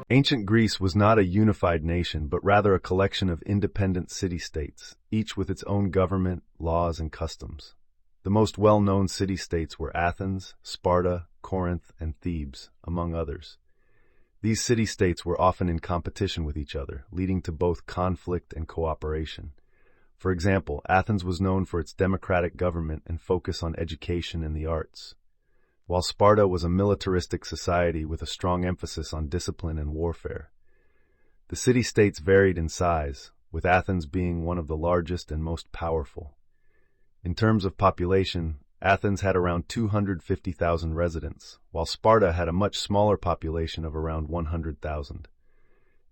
Ancient Greece was not a unified nation, but rather a collection of independent city-states, each with its own government, laws, and customs. The most well-known city-states were Athens, Sparta, Corinth, and Thebes, among others. These city-states were often in competition with each other, leading to both conflict and cooperation. For example, Athens was known for its democratic government and focus on education and the arts, while Sparta was a militaristic society with a strong emphasis on discipline and warfare. The city-states varied in size, with Athens being one of the largest and most powerful. In terms of population, Athens had around 250,000 residents, while Sparta had a much smaller population of around 100,000.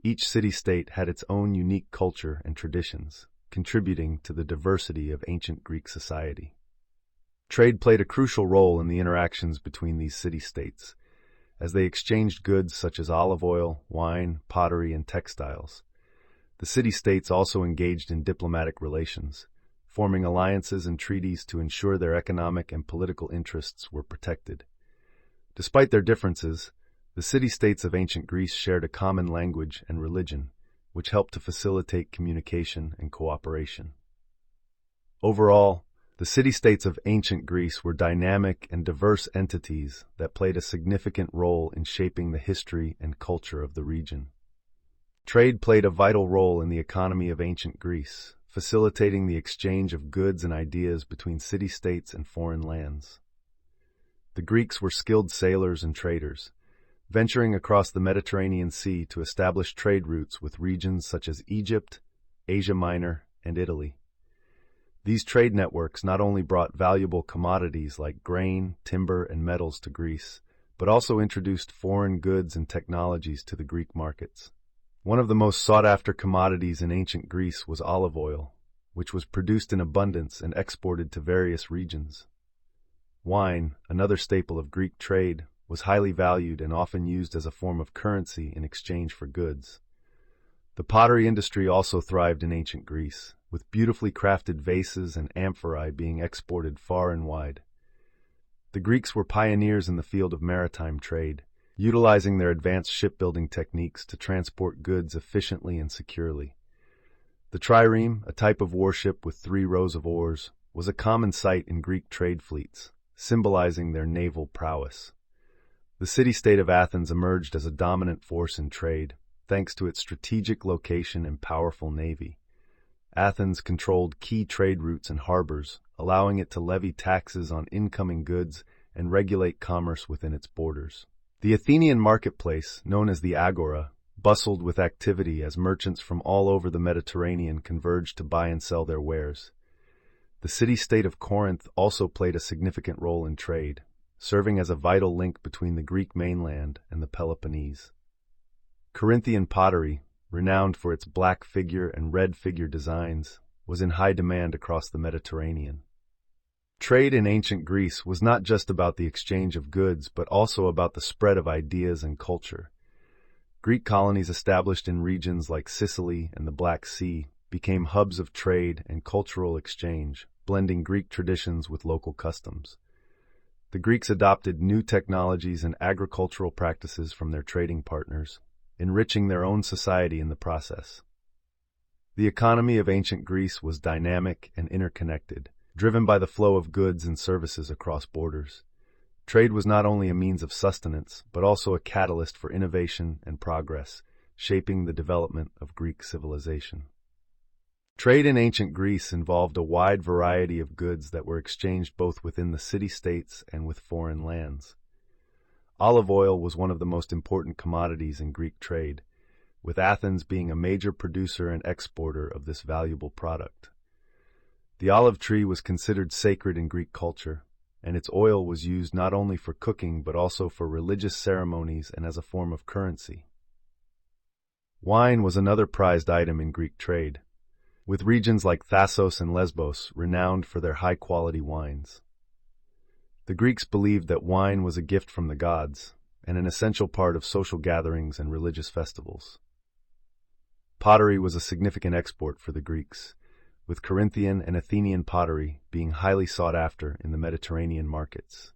Each city-state had its own unique culture and traditions, contributing to the diversity of ancient Greek society. Trade played a crucial role in the interactions between these city-states, as they exchanged goods such as olive oil, wine, pottery, and textiles. The city-states also engaged in diplomatic relations, forming alliances and treaties to ensure their economic and political interests were protected. Despite their differences, the city-states of ancient Greece shared a common language and religion, which helped to facilitate communication and cooperation. Overall, the city-states of ancient Greece were dynamic and diverse entities that played a significant role in shaping the history and culture of the region. Trade played a vital role in the economy of ancient Greece, facilitating the exchange of goods and ideas between city-states and foreign lands. The Greeks were skilled sailors and traders, venturing across the Mediterranean Sea to establish trade routes with regions such as Egypt, Asia Minor, and Italy. These trade networks not only brought valuable commodities like grain, timber, and metals to Greece, but also introduced foreign goods and technologies to the Greek markets. One of the most sought-after commodities in ancient Greece was olive oil, which was produced in abundance and exported to various regions. Wine, another staple of Greek trade, was highly valued and often used as a form of currency in exchange for goods. The pottery industry also thrived in ancient Greece, with beautifully crafted vases and amphorae being exported far and wide. The Greeks were pioneers in the field of maritime trade, utilizing their advanced shipbuilding techniques to transport goods efficiently and securely. The trireme, a type of warship with 3 rows of oars, was a common sight in Greek trade fleets, symbolizing their naval prowess. The city-state of Athens emerged as a dominant force in trade, thanks to its strategic location and powerful navy. Athens controlled key trade routes and harbors, allowing it to levy taxes on incoming goods and regulate commerce within its borders. The Athenian marketplace, known as the Agora, bustled with activity as merchants from all over the Mediterranean converged to buy and sell their wares. The city-state of Corinth also played a significant role in trade, serving as a vital link between the Greek mainland and the Peloponnese. Corinthian pottery, renowned for its black figure and red figure designs, was in high demand across the Mediterranean. Trade in ancient Greece was not just about the exchange of goods, but also about the spread of ideas and culture. Greek colonies established in regions like Sicily and the Black Sea became hubs of trade and cultural exchange, blending Greek traditions with local customs. The Greeks adopted new technologies and agricultural practices from their trading partners, enriching their own society in the process. The economy of ancient Greece was dynamic and interconnected, driven by the flow of goods and services across borders. Trade was not only a means of sustenance, but also a catalyst for innovation and progress, shaping the development of Greek civilization. Trade in ancient Greece involved a wide variety of goods that were exchanged both within the city-states and with foreign lands. Olive oil was one of the most important commodities in Greek trade, with Athens being a major producer and exporter of this valuable product. The olive tree was considered sacred in Greek culture, and its oil was used not only for cooking but also for religious ceremonies and as a form of currency. Wine was another prized item in Greek trade, with regions like Thasos and Lesbos renowned for their high-quality wines. The Greeks believed that wine was a gift from the gods and an essential part of social gatherings and religious festivals. Pottery was a significant export for the Greeks, with Corinthian and Athenian pottery being highly sought after in the Mediterranean markets.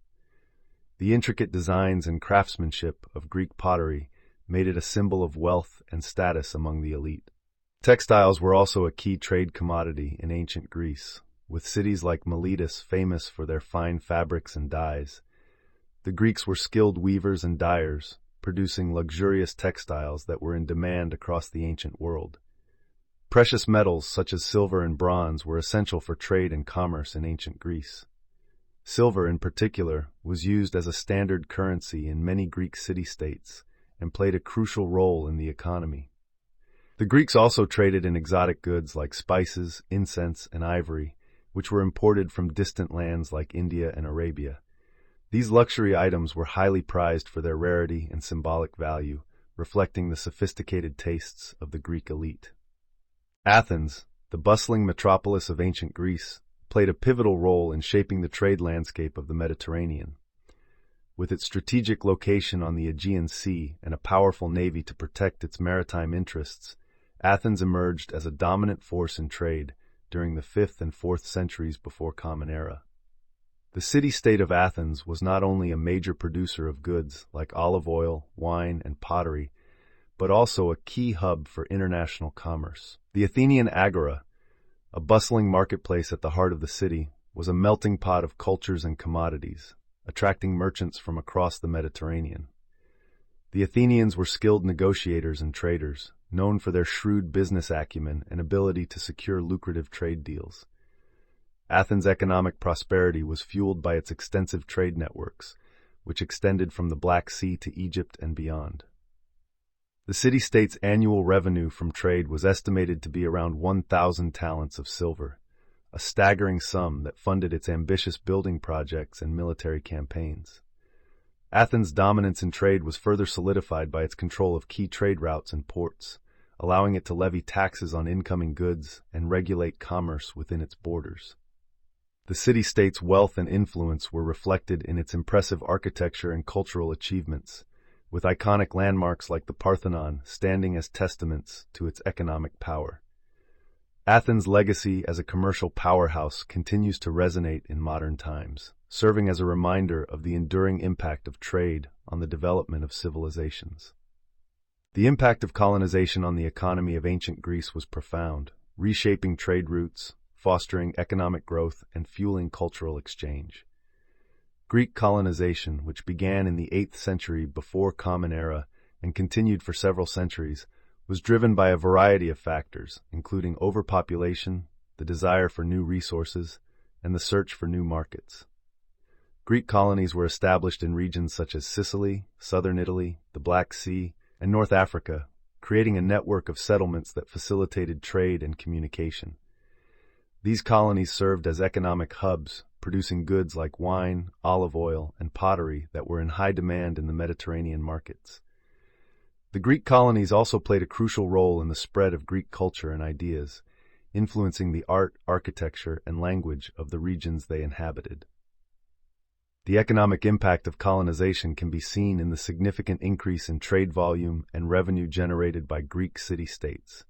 The intricate designs and craftsmanship of Greek pottery made it a symbol of wealth and status among the elite. Textiles were also a key trade commodity in ancient Greece, with cities like Miletus famous for their fine fabrics and dyes. The Greeks were skilled weavers and dyers, producing luxurious textiles that were in demand across the ancient world. Precious metals such as silver and bronze were essential for trade and commerce in ancient Greece. Silver, in particular, was used as a standard currency in many Greek city-states and played a crucial role in the economy. The Greeks also traded in exotic goods like spices, incense, and ivory, which were imported from distant lands like India and Arabia. These luxury items were highly prized for their rarity and symbolic value, reflecting the sophisticated tastes of the Greek elite. Athens, the bustling metropolis of ancient Greece, played a pivotal role in shaping the trade landscape of the Mediterranean. With its strategic location on the Aegean Sea and a powerful navy to protect its maritime interests, Athens emerged as a dominant force in trade during the 5th and 4th centuries before Common Era. The city-state of Athens was not only a major producer of goods like olive oil, wine, and pottery, but also a key hub for international commerce. The Athenian Agora, a bustling marketplace at the heart of the city, was a melting pot of cultures and commodities, attracting merchants from across the Mediterranean. The Athenians were skilled negotiators and traders, known for their shrewd business acumen and ability to secure lucrative trade deals. Athens' economic prosperity was fueled by its extensive trade networks, which extended from the Black Sea to Egypt and beyond. The city-state's annual revenue from trade was estimated to be around 1,000 talents of silver, a staggering sum that funded its ambitious building projects and military campaigns. Athens' dominance in trade was further solidified by its control of key trade routes and ports, allowing it to levy taxes on incoming goods and regulate commerce within its borders. The city-state's wealth and influence were reflected in its impressive architecture and cultural achievements, with iconic landmarks like the Parthenon standing as testaments to its economic power. Athens' legacy as a commercial powerhouse continues to resonate in modern times, serving as a reminder of the enduring impact of trade on the development of civilizations. The impact of colonization on the economy of ancient Greece was profound, reshaping trade routes, fostering economic growth, and fueling cultural exchange. Greek colonization, which began in the 8th century before Common Era and continued for several centuries, was driven by a variety of factors, including overpopulation, the desire for new resources, and the search for new markets. Greek colonies were established in regions such as Sicily, southern Italy, the Black Sea, and North Africa, creating a network of settlements that facilitated trade and communication. These colonies served as economic hubs, producing goods like wine, olive oil, and pottery that were in high demand in the Mediterranean markets. The Greek colonies also played a crucial role in the spread of Greek culture and ideas, influencing the art, architecture, and language of the regions they inhabited. The economic impact of colonization can be seen in the significant increase in trade volume and revenue generated by Greek city-states.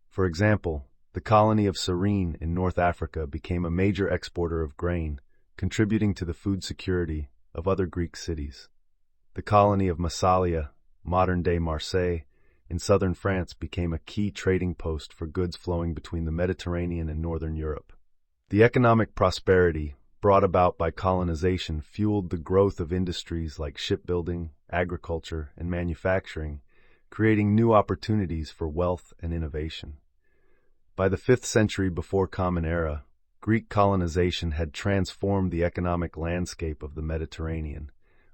For example, the colony of Cyrene in North Africa became a major exporter of grain, contributing to the food security of other Greek cities. The colony of Massalia, modern-day Marseille, in southern France became a key trading post for goods flowing between the Mediterranean and northern Europe. The economic prosperity brought about by colonization fueled the growth of industries like shipbuilding, agriculture, and manufacturing, creating new opportunities for wealth and innovation. By the 5th century before Common Era, Greek colonization had transformed the economic landscape of the Mediterranean,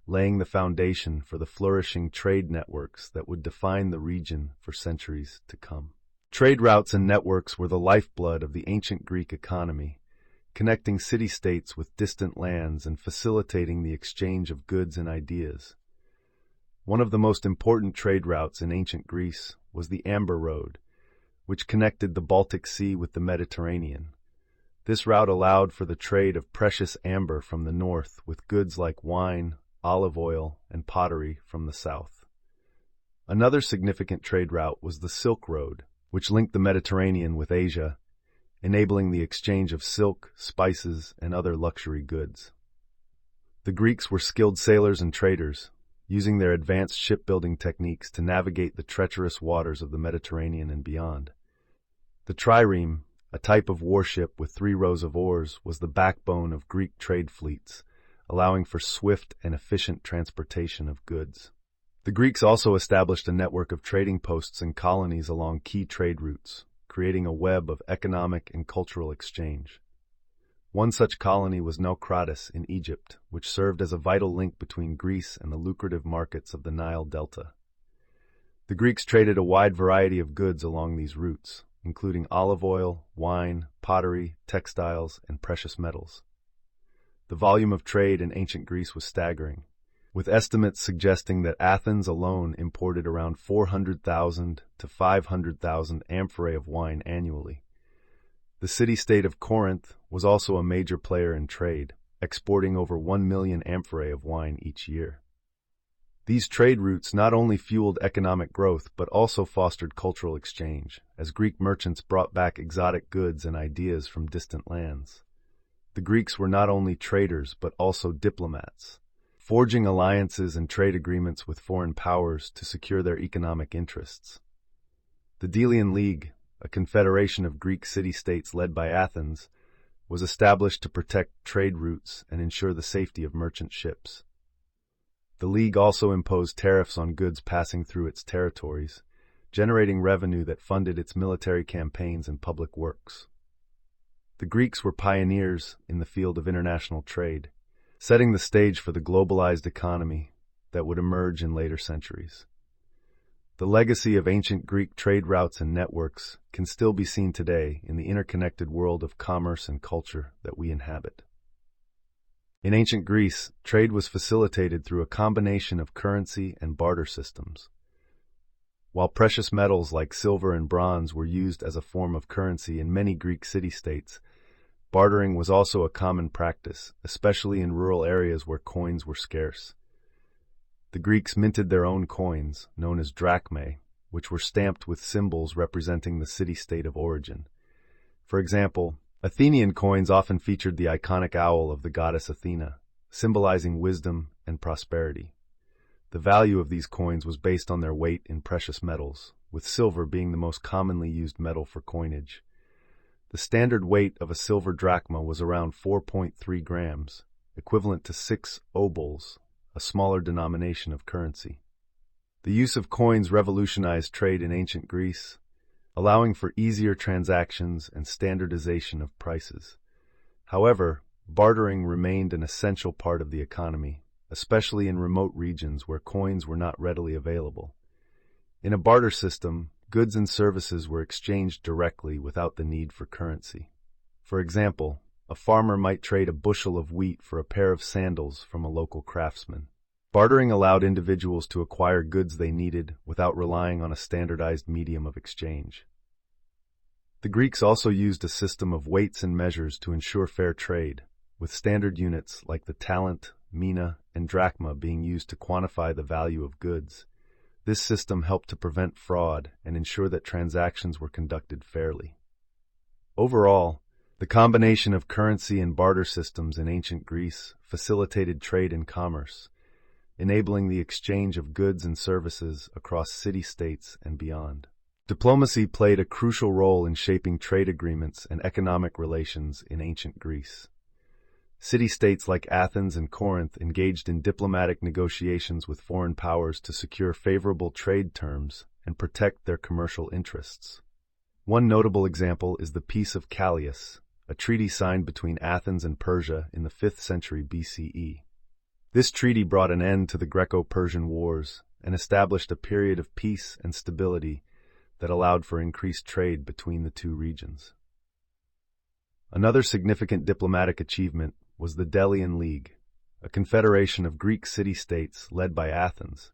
laying the foundation for the flourishing trade networks that would define the region for centuries to come. Trade routes and networks were the lifeblood of the ancient Greek economy, connecting city-states with distant lands and facilitating the exchange of goods and ideas. One of the most important trade routes in ancient Greece was the Amber Road, which connected the Baltic Sea with the Mediterranean. This route allowed for the trade of precious amber from the north with goods like wine, olive oil, and pottery from the south. Another significant trade route was the Silk Road, which linked the Mediterranean with Asia, enabling the exchange of silk, spices, and other luxury goods. The Greeks were skilled sailors and traders, using their advanced shipbuilding techniques to navigate the treacherous waters of the Mediterranean and beyond. The trireme, a type of warship with 3 rows of oars, was the backbone of Greek trade fleets, allowing for swift and efficient transportation of goods. The Greeks also established a network of trading posts and colonies along key trade routes, creating a web of economic and cultural exchange. One such colony was Naucratis in Egypt, which served as a vital link between Greece and the lucrative markets of the Nile Delta. The Greeks traded a wide variety of goods along these routes, including olive oil, wine, pottery, textiles, and precious metals. The volume of trade in ancient Greece was staggering, with estimates suggesting that Athens alone imported around 400,000 to 500,000 amphorae of wine annually. The city-state of Corinth was also a major player in trade, exporting over 1 million amphorae of wine each year. These trade routes not only fueled economic growth but also fostered cultural exchange, as Greek merchants brought back exotic goods and ideas from distant lands. The Greeks were not only traders but also diplomats, forging alliances and trade agreements with foreign powers to secure their economic interests. The Delian League, a confederation of Greek city-states led by Athens, was established to protect trade routes and ensure the safety of merchant ships. The League also imposed tariffs on goods passing through its territories, generating revenue that funded its military campaigns and public works. The Greeks were pioneers in the field of international trade, setting the stage for the globalized economy that would emerge in later centuries. The legacy of ancient Greek trade routes and networks can still be seen today in the interconnected world of commerce and culture that we inhabit. In ancient Greece, trade was facilitated through a combination of currency and barter systems. While precious metals like silver and bronze were used as a form of currency in many Greek city-states, bartering was also a common practice, especially in rural areas where coins were scarce. The Greeks minted their own coins, known as drachmae, which were stamped with symbols representing the city-state of origin. For example, Athenian coins often featured the iconic owl of the goddess Athena, symbolizing wisdom and prosperity. The value of these coins was based on their weight in precious metals, with silver being the most commonly used metal for coinage. The standard weight of a silver drachma was around 4.3 grams, equivalent to 6 obols, a smaller denomination of currency. The use of coins revolutionized trade in ancient Greece, allowing for easier transactions and standardization of prices. However, bartering remained an essential part of the economy, especially in remote regions where coins were not readily available. In a barter system, goods and services were exchanged directly without the need for currency. For example, a farmer might trade a bushel of wheat for a pair of sandals from a local craftsman. Bartering allowed individuals to acquire goods they needed without relying on a standardized medium of exchange. The Greeks also used a system of weights and measures to ensure fair trade, with standard units like the talent, mina, and drachma being used to quantify the value of goods. This system helped to prevent fraud and ensure that transactions were conducted fairly. Overall, the combination of currency and barter systems in ancient Greece facilitated trade and commerce, enabling the exchange of goods and services across city-states and beyond. Diplomacy played a crucial role in shaping trade agreements and economic relations in ancient Greece. City-states like Athens and Corinth engaged in diplomatic negotiations with foreign powers to secure favorable trade terms and protect their commercial interests. One notable example is the Peace of Callias, a treaty signed between Athens and Persia in the 5th century BCE. This treaty brought an end to the Greco-Persian Wars and established a period of peace and stability that allowed for increased trade between the two regions. Another significant diplomatic achievement was the Delian League, a confederation of Greek city-states led by Athens.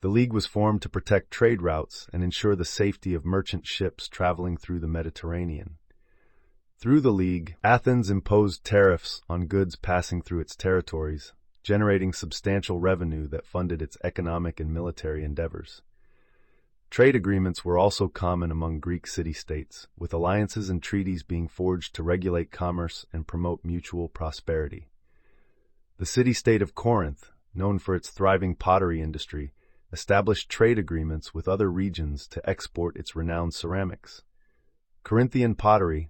The League was formed to protect trade routes and ensure the safety of merchant ships traveling through the Mediterranean. Through the League, Athens imposed tariffs on goods passing through its territories, generating substantial revenue that funded its economic and military endeavors. Trade agreements were also common among Greek city-states, with alliances and treaties being forged to regulate commerce and promote mutual prosperity. The city-state of Corinth, known for its thriving pottery industry, established trade agreements with other regions to export its renowned ceramics. Corinthian pottery,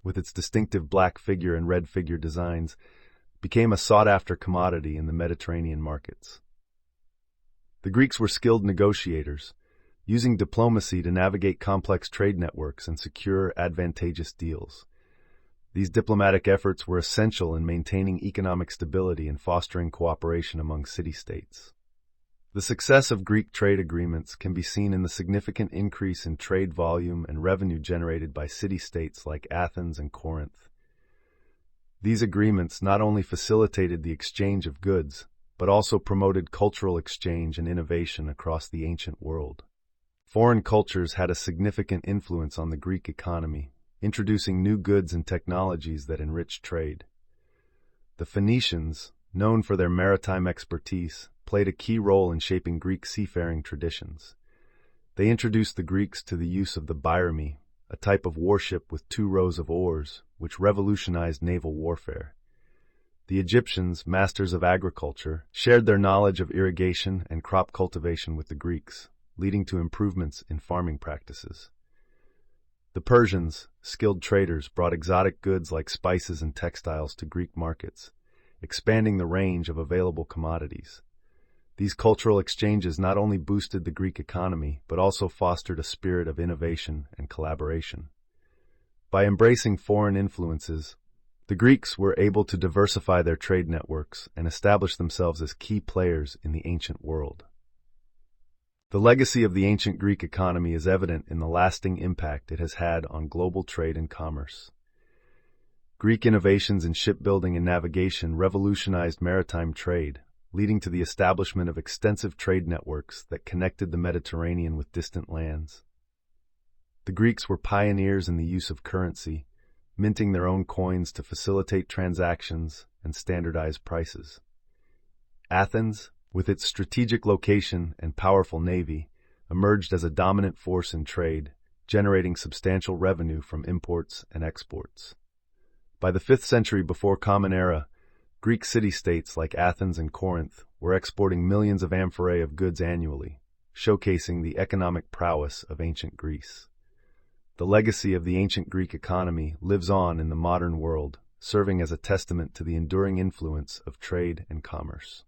with its distinctive black figure and red figure designs, became a sought-after commodity in the Mediterranean markets. The Greeks were skilled negotiators, using diplomacy to navigate complex trade networks and secure advantageous deals. These diplomatic efforts were essential in maintaining economic stability and fostering cooperation among city-states. The success of Greek trade agreements can be seen in the significant increase in trade volume and revenue generated by city-states like Athens and Corinth. These agreements not only facilitated the exchange of goods, but also promoted cultural exchange and innovation across the ancient world. Foreign cultures had a significant influence on the Greek economy, introducing new goods and technologies that enriched trade. The Phoenicians, known for their maritime expertise, played a key role in shaping Greek seafaring traditions. They introduced the Greeks to the use of the bireme, a type of warship with 2 rows of oars, which revolutionized naval warfare. The Egyptians, masters of agriculture, shared their knowledge of irrigation and crop cultivation with the Greeks, leading to improvements in farming practices. The Persians, skilled traders, brought exotic goods like spices and textiles to Greek markets, expanding the range of available commodities. These cultural exchanges not only boosted the Greek economy, but also fostered a spirit of innovation and collaboration. By embracing foreign influences, the Greeks were able to diversify their trade networks and establish themselves as key players in the ancient world. The legacy of the ancient Greek economy is evident in the lasting impact it has had on global trade and commerce. Greek innovations in shipbuilding and navigation revolutionized maritime trade, leading to the establishment of extensive trade networks that connected the Mediterranean with distant lands. The Greeks were pioneers in the use of currency, minting their own coins to facilitate transactions and standardize prices. Athens, with its strategic location and powerful navy, emerged as a dominant force in trade, generating substantial revenue from imports and exports. By the 5th century before Common Era, Greek city-states like Athens and Corinth were exporting millions of amphorae of goods annually, showcasing the economic prowess of ancient Greece. The legacy of the ancient Greek economy lives on in the modern world, serving as a testament to the enduring influence of trade and commerce.